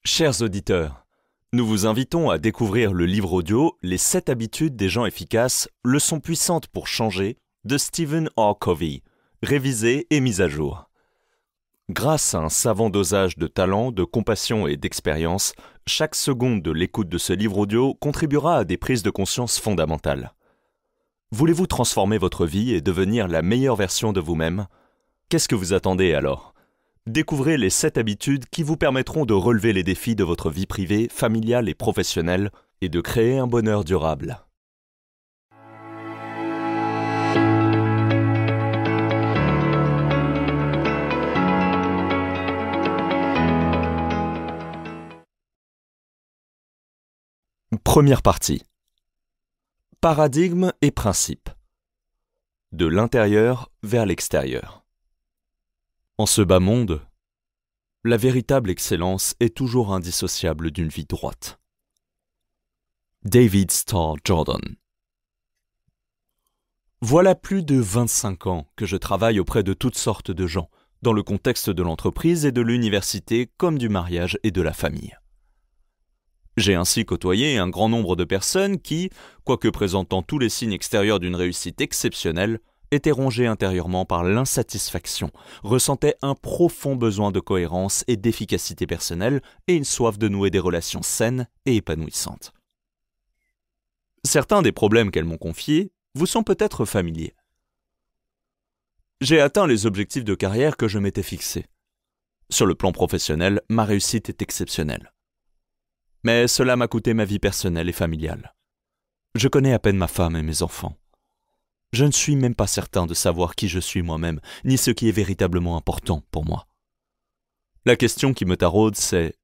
Chers auditeurs, nous vous invitons à découvrir le livre audio Les 7 habitudes des gens efficaces, leçons puissantes pour changer de Stephen R. Covey, révisé et mis à jour. Grâce à un savant dosage de talent, de compassion et d'expérience, chaque seconde de l'écoute de ce livre audio contribuera à des prises de conscience fondamentales. Voulez-vous transformer votre vie et devenir la meilleure version de vous-même? Qu'est-ce que vous attendez alors? Découvrez les 7 habitudes qui vous permettront de relever les défis de votre vie privée, familiale et professionnelle et de créer un bonheur durable. Première partie. Paradigme et principe. De l'intérieur vers l'extérieur. En ce bas monde, la véritable excellence est toujours indissociable d'une vie droite. David Starr Jordan. Voilà plus de 25 ans que je travaille auprès de toutes sortes de gens, dans le contexte de l'entreprise et de l'université comme du mariage et de la famille. J'ai ainsi côtoyé un grand nombre de personnes qui, quoique présentant tous les signes extérieurs d'une réussite exceptionnelle, étaient rongées intérieurement par l'insatisfaction, ressentaient un profond besoin de cohérence et d'efficacité personnelle et une soif de nouer des relations saines et épanouissantes. Certains des problèmes qu'elles m'ont confiés vous sont peut-être familiers. J'ai atteint les objectifs de carrière que je m'étais fixés. Sur le plan professionnel, ma réussite est exceptionnelle. Mais cela m'a coûté ma vie personnelle et familiale. Je connais à peine ma femme et mes enfants. Je ne suis même pas certain de savoir qui je suis moi-même, ni ce qui est véritablement important pour moi. La question qui me taraude, c'est: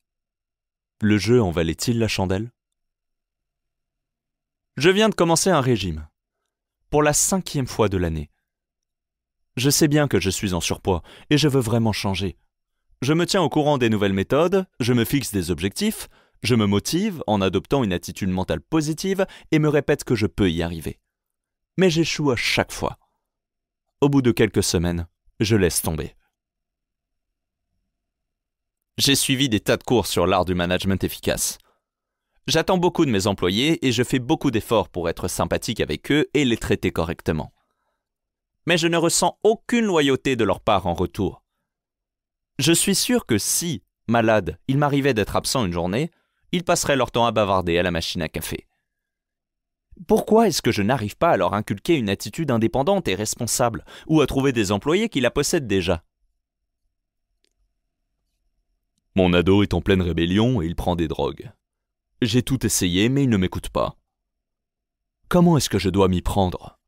le jeu en valait-il la chandelle? Je viens de commencer un régime, pour la 5e fois de l'année. Je sais bien que je suis en surpoids, et je veux vraiment changer. Je me tiens au courant des nouvelles méthodes, je me fixe des objectifs, je me motive en adoptant une attitude mentale positive et me répète que je peux y arriver. Mais j'échoue à chaque fois. Au bout de quelques semaines, je laisse tomber. J'ai suivi des tas de cours sur l'art du management efficace. J'attends beaucoup de mes employés et je fais beaucoup d'efforts pour être sympathique avec eux et les traiter correctement. Mais je ne ressens aucune loyauté de leur part en retour. Je suis sûr que si, malade, il m'arrivait d'être absent une journée, ils passeraient leur temps à bavarder à la machine à café. Pourquoi est-ce que je n'arrive pas à leur inculquer une attitude indépendante et responsable, ou à trouver des employés qui la possèdent déjà? Mon ado est en pleine rébellion et il prend des drogues. J'ai tout essayé, mais il ne m'écoute pas. Comment est-ce que je dois m'y prendre?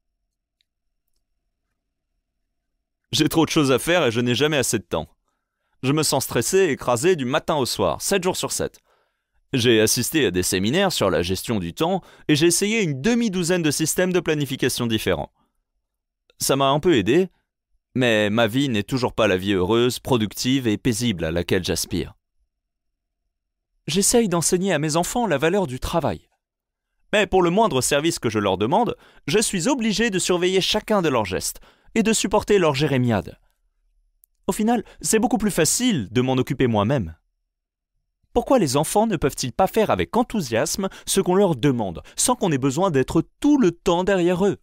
J'ai trop de choses à faire et je n'ai jamais assez de temps. Je me sens stressé et écrasé du matin au soir, 7 jours sur 7. J'ai assisté à des séminaires sur la gestion du temps et j'ai essayé une demi-douzaine de systèmes de planification différents. Ça m'a un peu aidé, mais ma vie n'est toujours pas la vie heureuse, productive et paisible à laquelle j'aspire. J'essaye d'enseigner à mes enfants la valeur du travail. Mais pour le moindre service que je leur demande, je suis obligé de surveiller chacun de leurs gestes et de supporter leurs jérémiades. Au final, c'est beaucoup plus facile de m'en occuper moi-même. Pourquoi les enfants ne peuvent-ils pas faire avec enthousiasme ce qu'on leur demande, sans qu'on ait besoin d'être tout le temps derrière eux?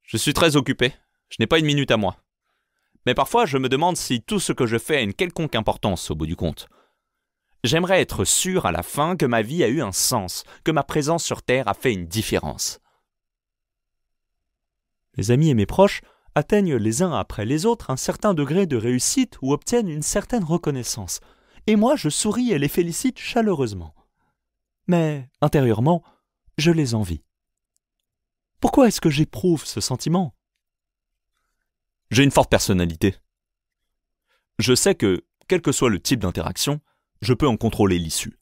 Je suis très occupé, je n'ai pas une minute à moi. Mais parfois, je me demande si tout ce que je fais a une quelconque importance au bout du compte. J'aimerais être sûr à la fin que ma vie a eu un sens, que ma présence sur Terre a fait une différence. Mes amis et mes proches atteignent les uns après les autres un certain degré de réussite ou obtiennent une certaine reconnaissance. Et moi, je souris et les félicite chaleureusement. Mais, intérieurement, je les envie. Pourquoi est-ce que j'éprouve ce sentiment? J'ai une forte personnalité. Je sais que, quel que soit le type d'interaction, je peux en contrôler l'issue.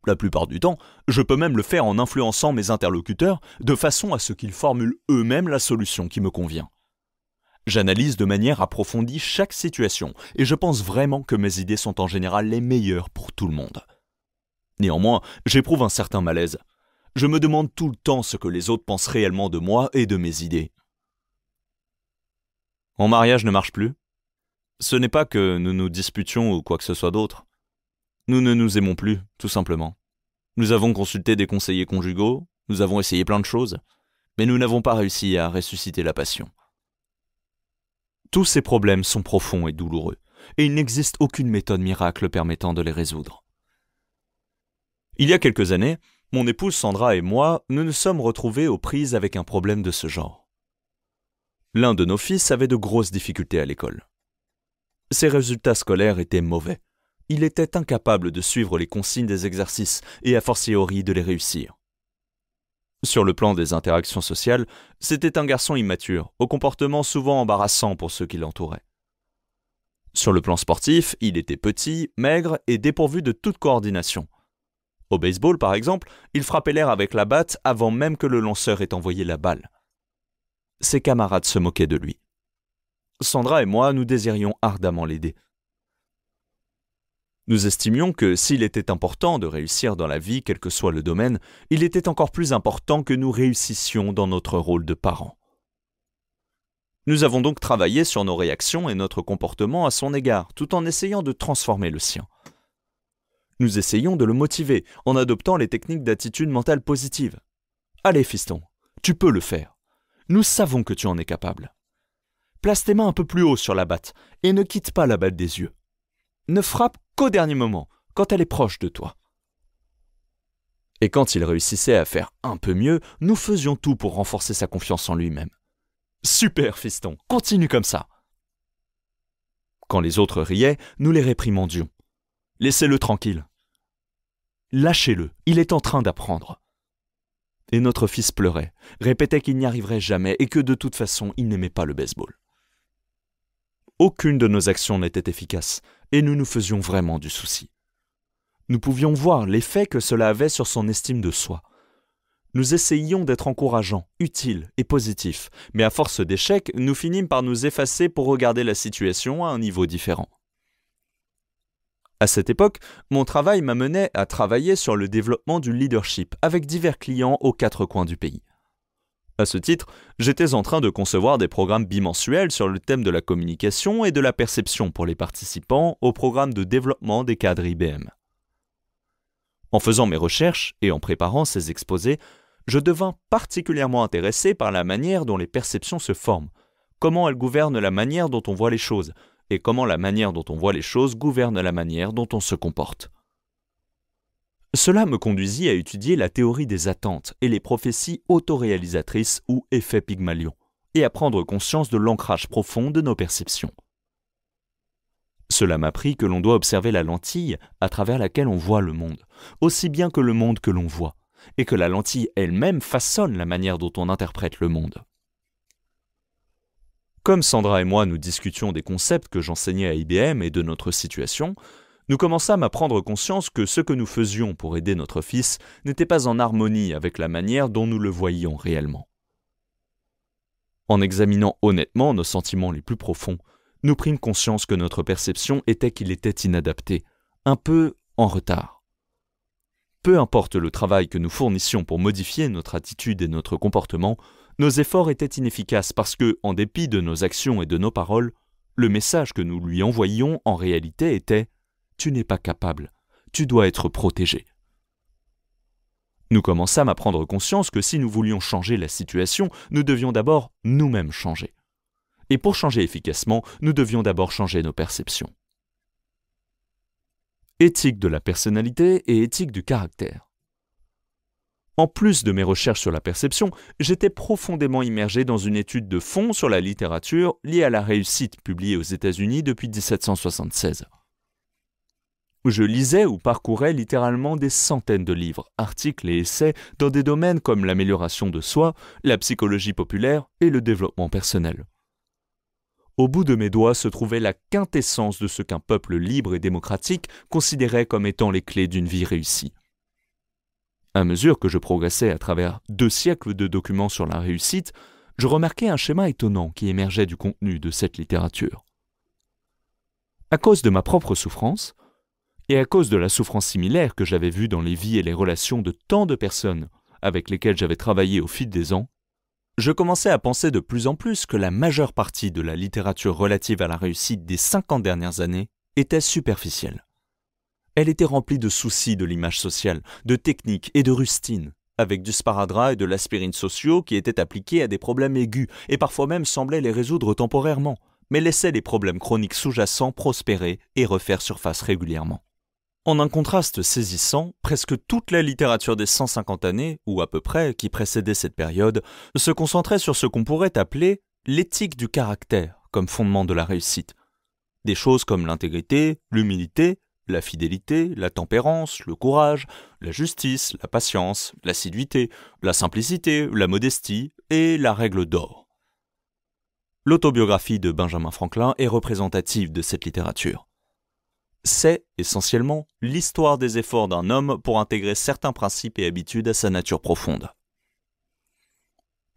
La plupart du temps, je peux même le faire en influençant mes interlocuteurs de façon à ce qu'ils formulent eux-mêmes la solution qui me convient. J'analyse de manière approfondie chaque situation et je pense vraiment que mes idées sont en général les meilleures pour tout le monde. Néanmoins, j'éprouve un certain malaise. Je me demande tout le temps ce que les autres pensent réellement de moi et de mes idées. Mon mariage ne marche plus. Ce n'est pas que nous nous disputions ou quoi que ce soit d'autre. Nous ne nous aimons plus, tout simplement. Nous avons consulté des conseillers conjugaux, nous avons essayé plein de choses, mais nous n'avons pas réussi à ressusciter la passion. Tous ces problèmes sont profonds et douloureux, et il n'existe aucune méthode miracle permettant de les résoudre. Il y a quelques années, mon épouse Sandra et moi, nous nous sommes retrouvés aux prises avec un problème de ce genre. L'un de nos fils avait de grosses difficultés à l'école. Ses résultats scolaires étaient mauvais. Il était incapable de suivre les consignes des exercices et a fortiori de les réussir. Sur le plan des interactions sociales, c'était un garçon immature, au comportement souvent embarrassant pour ceux qui l'entouraient. Sur le plan sportif, il était petit, maigre et dépourvu de toute coordination. Au baseball, par exemple, il frappait l'air avec la batte avant même que le lanceur ait envoyé la balle. Ses camarades se moquaient de lui. Sandra et moi, nous désirions ardemment l'aider. Nous estimions que s'il était important de réussir dans la vie, quel que soit le domaine, il était encore plus important que nous réussissions dans notre rôle de parents. Nous avons donc travaillé sur nos réactions et notre comportement à son égard, tout en essayant de transformer le sien. Nous essayons de le motiver en adoptant les techniques d'attitude mentale positive. « Allez, fiston, tu peux le faire. Nous savons que tu en es capable. Place tes mains un peu plus haut sur la batte et ne quitte pas la balle des yeux. Ne frappe qu'au dernier moment, quand elle est proche de toi. » Et quand il réussissait à faire un peu mieux, nous faisions tout pour renforcer sa confiance en lui-même. « Super, fiston, continue comme ça !» Quand les autres riaient, nous les réprimandions. « Laissez-le tranquille. Lâchez-le, il est en train d'apprendre. » Et notre fils pleurait, répétait qu'il n'y arriverait jamais et que de toute façon, il n'aimait pas le baseball. Aucune de nos actions n'était efficace et nous nous faisions vraiment du souci. Nous pouvions voir l'effet que cela avait sur son estime de soi. Nous essayions d'être encourageants, utiles et positifs, mais à force d'échecs, nous finîmes par nous effacer pour regarder la situation à un niveau différent. À cette époque, mon travail m'amenait à travailler sur le développement du leadership avec divers clients aux 4 coins du pays. À ce titre, j'étais en train de concevoir des programmes bimensuels sur le thème de la communication et de la perception pour les participants au programme de développement des cadres IBM. En faisant mes recherches et en préparant ces exposés, je devins particulièrement intéressé par la manière dont les perceptions se forment, comment elles gouvernent la manière dont on voit les choses, et comment la manière dont on voit les choses gouverne la manière dont on se comporte. Cela me conduisit à étudier la théorie des attentes et les prophéties autoréalisatrices ou effet Pygmalion, et à prendre conscience de l'ancrage profond de nos perceptions. Cela m'apprit que l'on doit observer la lentille à travers laquelle on voit le monde, aussi bien que le monde que l'on voit, et que la lentille elle-même façonne la manière dont on interprète le monde. Comme Sandra et moi nous discutions des concepts que j'enseignais à IBM et de notre situation, nous commençâmes à prendre conscience que ce que nous faisions pour aider notre fils n'était pas en harmonie avec la manière dont nous le voyions réellement. En examinant honnêtement nos sentiments les plus profonds, nous prîmes conscience que notre perception était qu'il était inadapté, un peu en retard. Peu importe le travail que nous fournissions pour modifier notre attitude et notre comportement, nos efforts étaient inefficaces parce que, en dépit de nos actions et de nos paroles, le message que nous lui envoyions en réalité était « Tu n'es pas capable, tu dois être protégé ». Nous commençâmes à prendre conscience que si nous voulions changer la situation, nous devions d'abord nous-mêmes changer. Et pour changer efficacement, nous devions d'abord changer nos perceptions. Éthique de la personnalité et éthique du caractère. En plus de mes recherches sur la perception, j'étais profondément immergé dans une étude de fond sur la littérature liée à la réussite publiée aux États-Unis depuis 1776. Je lisais ou parcourais littéralement des centaines de livres, articles et essais dans des domaines comme l'amélioration de soi, la psychologie populaire et le développement personnel. Au bout de mes doigts se trouvait la quintessence de ce qu'un peuple libre et démocratique considérait comme étant les clés d'une vie réussie. À mesure que je progressais à travers 2 siècles de documents sur la réussite, je remarquais un schéma étonnant qui émergeait du contenu de cette littérature. À cause de ma propre souffrance, et à cause de la souffrance similaire que j'avais vue dans les vies et les relations de tant de personnes avec lesquelles j'avais travaillé au fil des ans, je commençais à penser de plus en plus que la majeure partie de la littérature relative à la réussite des 50 dernières années était superficielle. Elle était remplie de soucis de l'image sociale, de techniques et de rustines, avec du sparadrap et de l'aspirine sociaux qui étaient appliqués à des problèmes aigus et parfois même semblaient les résoudre temporairement, mais laissaient les problèmes chroniques sous-jacents prospérer et refaire surface régulièrement. En un contraste saisissant, presque toute la littérature des 150 années, ou à peu près, qui précédait cette période, se concentrait sur ce qu'on pourrait appeler l'éthique du caractère comme fondement de la réussite. Des choses comme l'intégrité, l'humilité, la fidélité, la tempérance, le courage, la justice, la patience, l'assiduité, la simplicité, la modestie et la règle d'or. L'autobiographie de Benjamin Franklin est représentative de cette littérature. C'est, essentiellement, l'histoire des efforts d'un homme pour intégrer certains principes et habitudes à sa nature profonde.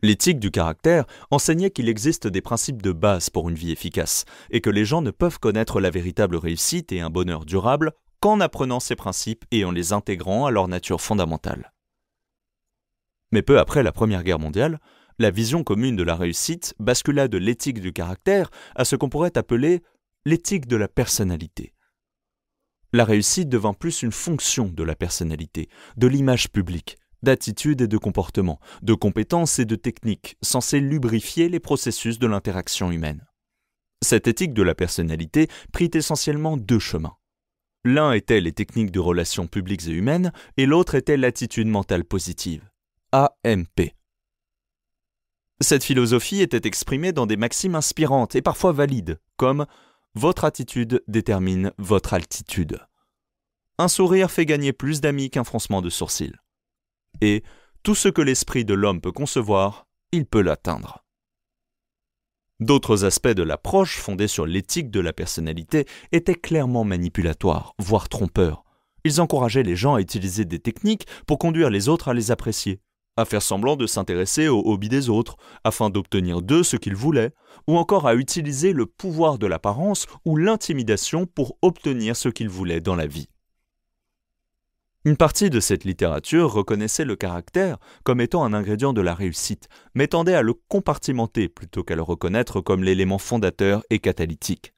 L'éthique du caractère enseignait qu'il existe des principes de base pour une vie efficace et que les gens ne peuvent connaître la véritable réussite et un bonheur durable qu'en apprenant ces principes et en les intégrant à leur nature fondamentale. Mais peu après la Première Guerre mondiale, la vision commune de la réussite bascula de l'éthique du caractère à ce qu'on pourrait appeler l'éthique de la personnalité. La réussite devint plus une fonction de la personnalité, de l'image publique, d'attitude et de comportement, de compétences et de techniques censées lubrifier les processus de l'interaction humaine. Cette éthique de la personnalité prit essentiellement deux chemins. L'un était les techniques de relations publiques et humaines, et l'autre était l'attitude mentale positive, AMP. Cette philosophie était exprimée dans des maximes inspirantes et parfois valides, comme « Votre attitude détermine votre altitude ». Un sourire fait gagner plus d'amis qu'un froncement de sourcils. Et tout ce que l'esprit de l'homme peut concevoir, il peut l'atteindre. D'autres aspects de l'approche fondée sur l'éthique de la personnalité étaient clairement manipulatoires, voire trompeurs. Ils encourageaient les gens à utiliser des techniques pour conduire les autres à les apprécier, à faire semblant de s'intéresser aux hobbies des autres, afin d'obtenir d'eux ce qu'ils voulaient, ou encore à utiliser le pouvoir de l'apparence ou l'intimidation pour obtenir ce qu'ils voulaient dans la vie. Une partie de cette littérature reconnaissait le caractère comme étant un ingrédient de la réussite, mais tendait à le compartimenter plutôt qu'à le reconnaître comme l'élément fondateur et catalytique.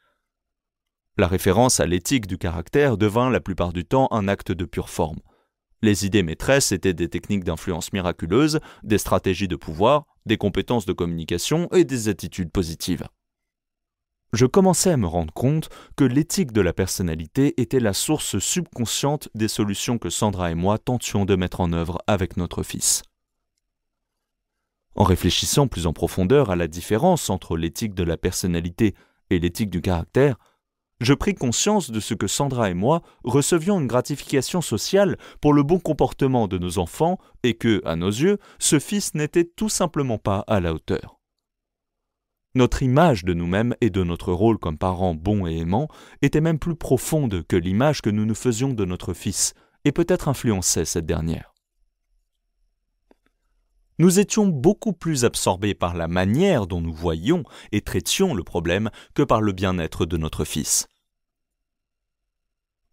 La référence à l'éthique du caractère devint la plupart du temps un acte de pure forme. Les idées maîtresses étaient des techniques d'influence miraculeuses, des stratégies de pouvoir, des compétences de communication et des attitudes positives. Je commençais à me rendre compte que l'éthique de la personnalité était la source subconsciente des solutions que Sandra et moi tentions de mettre en œuvre avec notre fils. En réfléchissant plus en profondeur à la différence entre l'éthique de la personnalité et l'éthique du caractère, je pris conscience de ce que Sandra et moi recevions une gratification sociale pour le bon comportement de nos enfants et que, à nos yeux, ce fils n'était tout simplement pas à la hauteur. Notre image de nous-mêmes et de notre rôle comme parents bons et aimants était même plus profonde que l'image que nous nous faisions de notre fils, et peut-être influençait cette dernière. Nous étions beaucoup plus absorbés par la manière dont nous voyions et traitions le problème que par le bien-être de notre fils.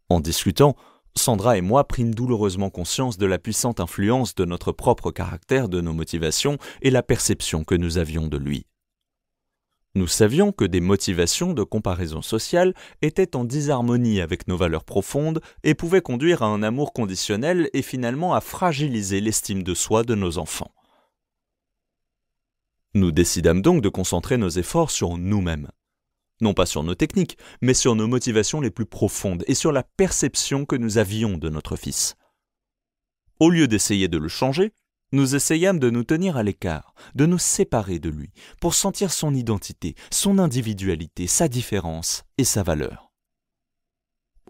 En discutant, Sandra et moi prîmes douloureusement conscience de la puissante influence de notre propre caractère, de nos motivations et la perception que nous avions de lui. Nous savions que des motivations de comparaison sociale étaient en disharmonie avec nos valeurs profondes et pouvaient conduire à un amour conditionnel et finalement à fragiliser l'estime de soi de nos enfants. Nous décidâmes donc de concentrer nos efforts sur nous-mêmes. Non pas sur nos techniques, mais sur nos motivations les plus profondes et sur la perception que nous avions de notre fils. Au lieu d'essayer de le changer, nous essayâmes de nous tenir à l'écart, de nous séparer de lui, pour sentir son identité, son individualité, sa différence et sa valeur.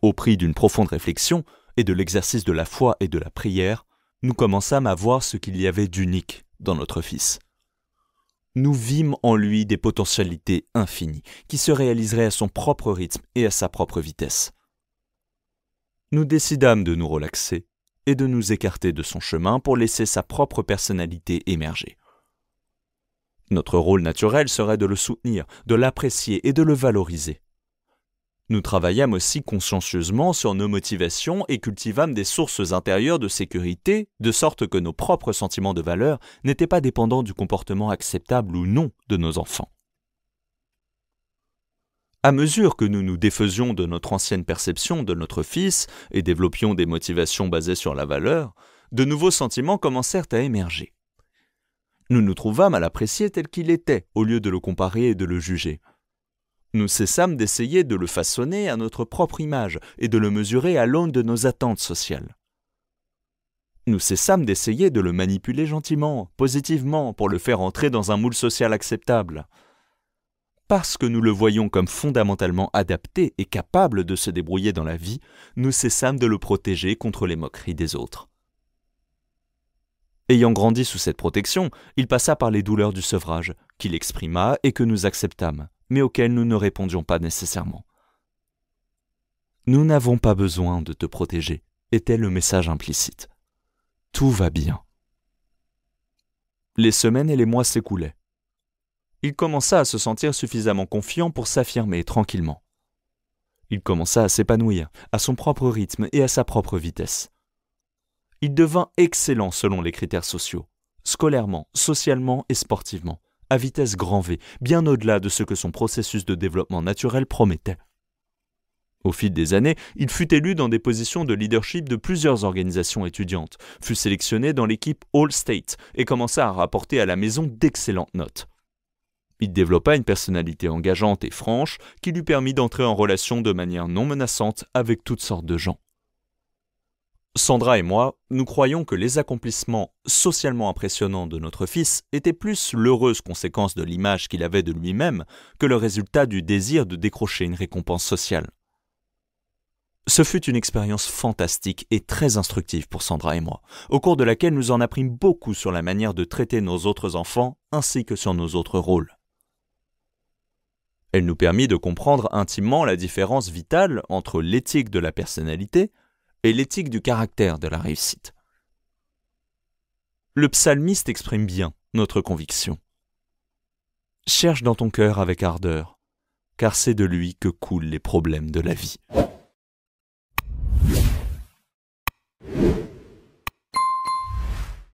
Au prix d'une profonde réflexion et de l'exercice de la foi et de la prière, nous commençâmes à voir ce qu'il y avait d'unique dans notre fils. Nous vîmes en lui des potentialités infinies, qui se réaliseraient à son propre rythme et à sa propre vitesse. Nous décidâmes de nous relaxer et de nous écarter de son chemin pour laisser sa propre personnalité émerger. Notre rôle naturel serait de le soutenir, de l'apprécier et de le valoriser. Nous travaillâmes aussi consciencieusement sur nos motivations et cultivâmes des sources intérieures de sécurité, de sorte que nos propres sentiments de valeur n'étaient pas dépendants du comportement acceptable ou non de nos enfants. À mesure que nous nous défaisions de notre ancienne perception de notre Fils et développions des motivations basées sur la valeur, de nouveaux sentiments commencèrent à émerger. Nous nous trouvâmes à l'apprécier tel qu'il était, au lieu de le comparer et de le juger. Nous cessâmes d'essayer de le façonner à notre propre image et de le mesurer à l'aune de nos attentes sociales. Nous cessâmes d'essayer de le manipuler gentiment, positivement, pour le faire entrer dans un moule social acceptable. Parce que nous le voyions comme fondamentalement adapté et capable de se débrouiller dans la vie, nous cessâmes de le protéger contre les moqueries des autres. Ayant grandi sous cette protection, il passa par les douleurs du sevrage, qu'il exprima et que nous acceptâmes, mais auxquelles nous ne répondions pas nécessairement. « Nous n'avons pas besoin de te protéger », était le message implicite. Tout va bien. Les semaines et les mois s'écoulaient. Il commença à se sentir suffisamment confiant pour s'affirmer tranquillement. Il commença à s'épanouir, à son propre rythme et à sa propre vitesse. Il devint excellent selon les critères sociaux, scolairement, socialement et sportivement, à vitesse grand V, bien au-delà de ce que son processus de développement naturel promettait. Au fil des années, il fut élu dans des positions de leadership de plusieurs organisations étudiantes, fut sélectionné dans l'équipe All-State et commença à rapporter à la maison d'excellentes notes. Il développa une personnalité engageante et franche qui lui permit d'entrer en relation de manière non menaçante avec toutes sortes de gens. Sandra et moi, nous croyons que les accomplissements socialement impressionnants de notre fils étaient plus l'heureuse conséquence de l'image qu'il avait de lui-même que le résultat du désir de décrocher une récompense sociale. Ce fut une expérience fantastique et très instructive pour Sandra et moi, au cours de laquelle nous en apprîmes beaucoup sur la manière de traiter nos autres enfants ainsi que sur nos autres rôles. Elle nous permit de comprendre intimement la différence vitale entre l'éthique de la personnalité et l'éthique du caractère de la réussite. Le psalmiste exprime bien notre conviction. « Cherche dans ton cœur avec ardeur, car c'est de lui que coulent les problèmes de la vie. »